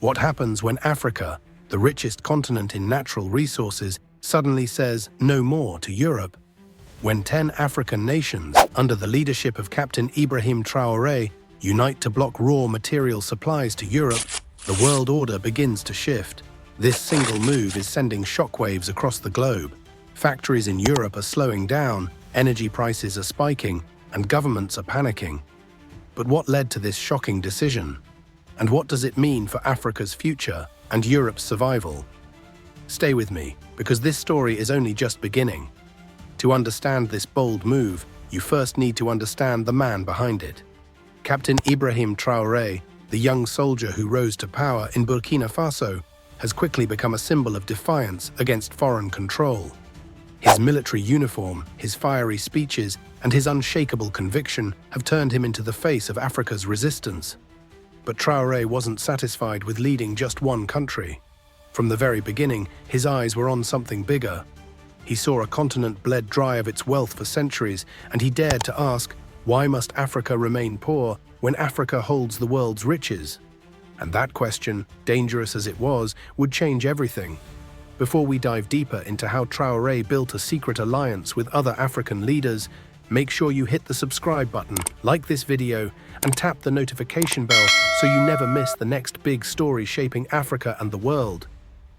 What happens when Africa, the richest continent in natural resources, suddenly says no more to Europe? When 10 African nations, under the leadership of Captain Ibrahim Traoré, unite to block raw material supplies to Europe, the world order begins to shift. This single move is sending shockwaves across the globe. Factories in Europe are slowing down, energy prices are spiking, and governments are panicking. But what led to this shocking decision? And what does it mean for Africa's future and Europe's survival? Stay with me, because this story is only just beginning. To understand this bold move, you first need to understand the man behind it. Captain Ibrahim Traoré, the young soldier who rose to power in Burkina Faso, has quickly become a symbol of defiance against foreign control. His military uniform, his fiery speeches, and his unshakable conviction have turned him into the face of Africa's resistance. But Traoré wasn't satisfied with leading just one country. From the very beginning, his eyes were on something bigger. He saw a continent bled dry of its wealth for centuries, and he dared to ask, why must Africa remain poor when Africa holds the world's riches? And that question, dangerous as it was, would change everything. Before we dive deeper into how Traoré built a secret alliance with other African leaders, make sure you hit the subscribe button, like this video, and tap the notification bell so you never miss the next big story shaping Africa and the world.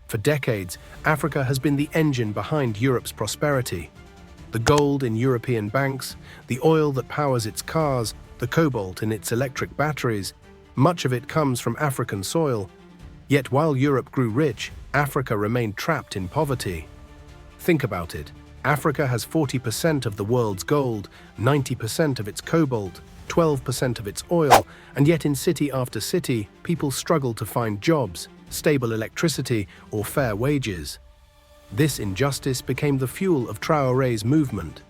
For decades, Africa has been the engine behind Europe's prosperity. The gold in European banks, the oil that powers its cars, the cobalt in its electric batteries, much of it comes from African soil. Yet while Europe grew rich, Africa remained trapped in poverty. Think about it. Africa has 40% of the world's gold, 90% of its cobalt, 12% of its oil, and yet in city after city, people struggle to find jobs, stable electricity, or fair wages. This injustice became the fuel of Traoré's movement.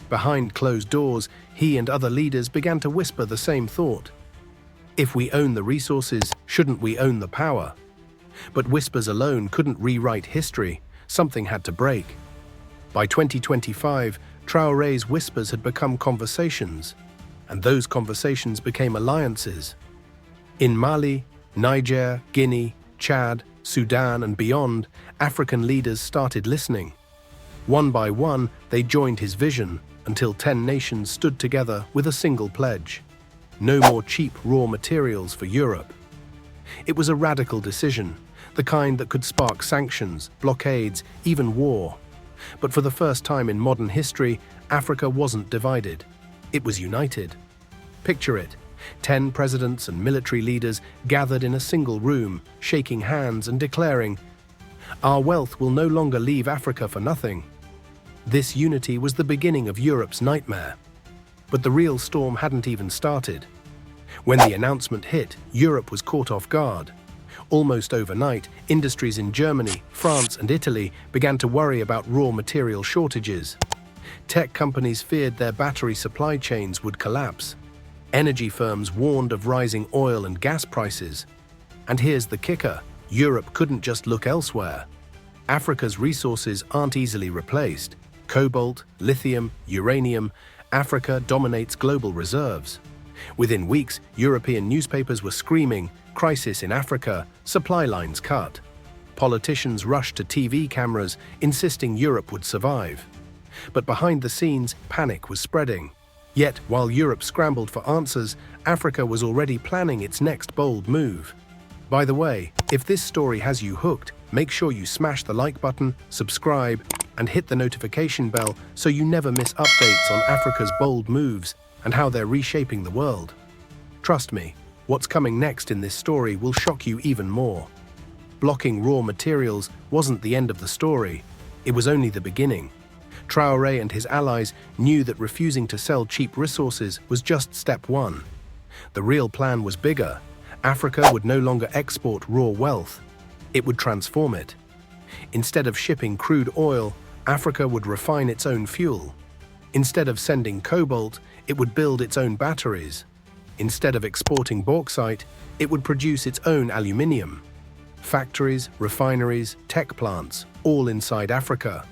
Behind closed doors, he and other leaders began to whisper the same thought. If we own the resources, shouldn't we own the power? But whispers alone couldn't rewrite history. Something had to break. By 2025, Traoré's whispers had become conversations, and those conversations became alliances. In Mali, Niger, Guinea, Chad, Sudan, and beyond, African leaders started listening. One by one, they joined his vision, until 10 nations stood together with a single pledge: no more cheap raw materials for Europe. It was a radical decision, the kind that could spark sanctions, blockades, even war. But for the first time in modern history, Africa wasn't divided. It was united. Picture it: 10 presidents and military leaders gathered in a single room, shaking hands and declaring, "Our wealth will no longer leave Africa for nothing." This unity was the beginning of Europe's nightmare. But the real storm hadn't even started. When the announcement hit, Europe was caught off guard. Almost overnight, industries in Germany, France, and Italy began to worry about raw material shortages. Tech companies feared their battery supply chains would collapse. Energy firms warned of rising oil and gas prices. And here's the kicker: Europe couldn't just look elsewhere. Africa's resources aren't easily replaced. Cobalt, lithium, uranium, Africa dominates global reserves. Within weeks, European newspapers were screaming, "Crisis in Africa, supply lines cut." Politicians rushed to TV cameras, insisting Europe would survive. But behind the scenes, panic was spreading. Yet, while Europe scrambled for answers, Africa was already planning its next bold move. By the way, if this story has you hooked, make sure you smash the like button, subscribe, and hit the notification bell so you never miss updates on Africa's bold moves and how they're reshaping the world. Trust me, what's coming next in this story will shock you even more. Blocking raw materials wasn't the end of the story. It was only the beginning. Traoré and his allies knew that refusing to sell cheap resources was just step one. The real plan was bigger. Africa would no longer export raw wealth. It would transform it. Instead of shipping crude oil, Africa would refine its own fuel. Instead of sending cobalt, it would build its own batteries. Instead of exporting bauxite, it would produce its own aluminium. Factories, refineries, tech plants, all inside Africa.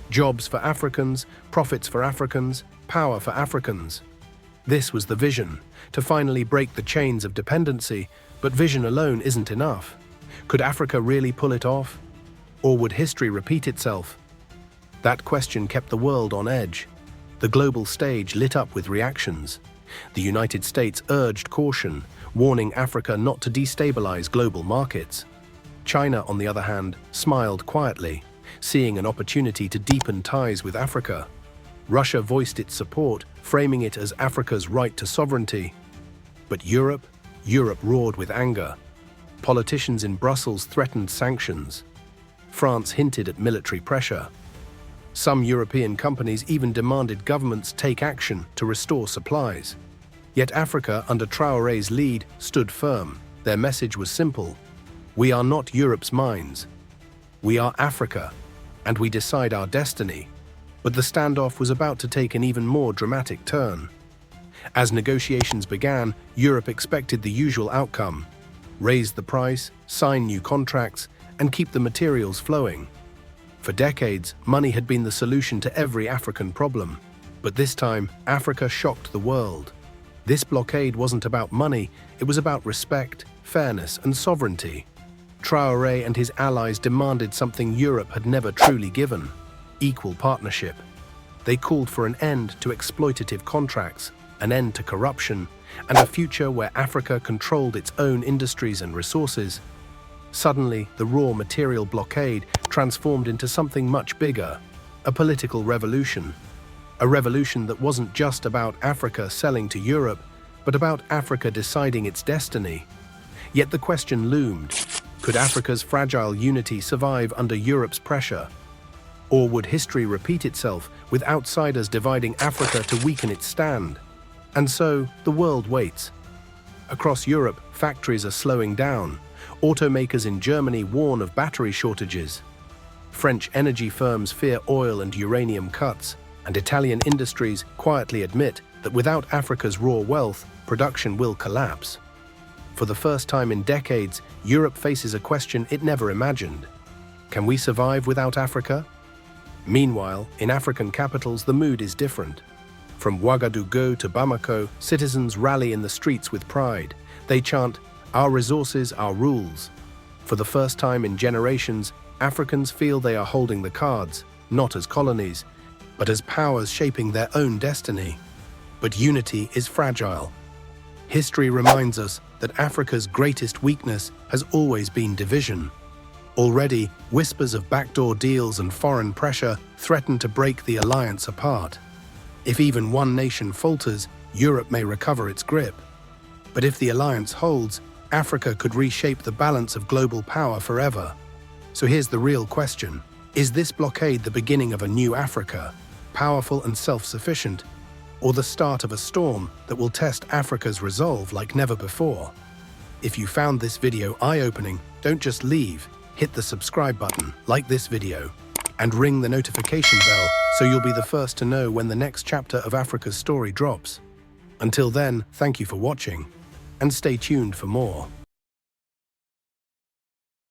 Jobs for Africans, profits for Africans, power for Africans. This was the vision, to finally break the chains of dependency, but vision alone isn't enough. Could Africa really pull it off? Or would history repeat itself? That question kept the world on edge. The global stage lit up with reactions. The United States urged caution, warning Africa not to destabilize global markets. China, on the other hand, smiled quietly, seeing an opportunity to deepen ties with Africa. Russia voiced its support, framing it as Africa's right to sovereignty. But Europe roared with anger. Politicians in Brussels threatened sanctions. France hinted at military pressure. Some European companies even demanded governments take action to restore supplies. Yet Africa, under Traoré's lead, stood firm. Their message was simple: we are not Europe's mines. We are Africa, and we decide our destiny. But the standoff was about to take an even more dramatic turn. As negotiations began, Europe expected the usual outcome: raise the price, sign new contracts, and keep the materials flowing. For decades, money had been the solution to every African problem. But this time, Africa shocked the world. This blockade wasn't about money, it was about respect, fairness, and sovereignty. Traoré and his allies demanded something Europe had never truly given: equal partnership. They called for an end to exploitative contracts, an end to corruption, and a future where Africa controlled its own industries and resources. Suddenly, the raw material blockade transformed into something much bigger: a political revolution. A revolution that wasn't just about Africa selling to Europe, but about Africa deciding its destiny. Yet the question loomed: could Africa's fragile unity survive under Europe's pressure? Or would history repeat itself, with outsiders dividing Africa to weaken its stand? And so, the world waits. Across Europe, factories are slowing down. Automakers in Germany warn of battery shortages. French energy firms fear oil and uranium cuts, and Italian industries quietly admit that without Africa's raw wealth, production will collapse. For the first time in decades, Europe faces a question it never imagined: can we survive without Africa? Meanwhile, in African capitals, the mood is different. From Ouagadougou to Bamako, citizens rally in the streets with pride. They chant, "Our resources, our rules." For the first time in generations, Africans feel they are holding the cards, not as colonies, but as powers shaping their own destiny. But unity is fragile. History reminds us that Africa's greatest weakness has always been division. Already, whispers of backdoor deals and foreign pressure threaten to break the alliance apart. If even one nation falters, Europe may recover its grip. But if the alliance holds, Africa could reshape the balance of global power forever. So here's the real question: is this blockade the beginning of a new Africa, powerful and self-sufficient, or the start of a storm that will test Africa's resolve like never before? If you found this video eye-opening, don't just leave. Hit the subscribe button, like this video, and ring the notification bell so you'll be the first to know when the next chapter of Africa's story drops. Until then, thank you for watching, and stay tuned for more.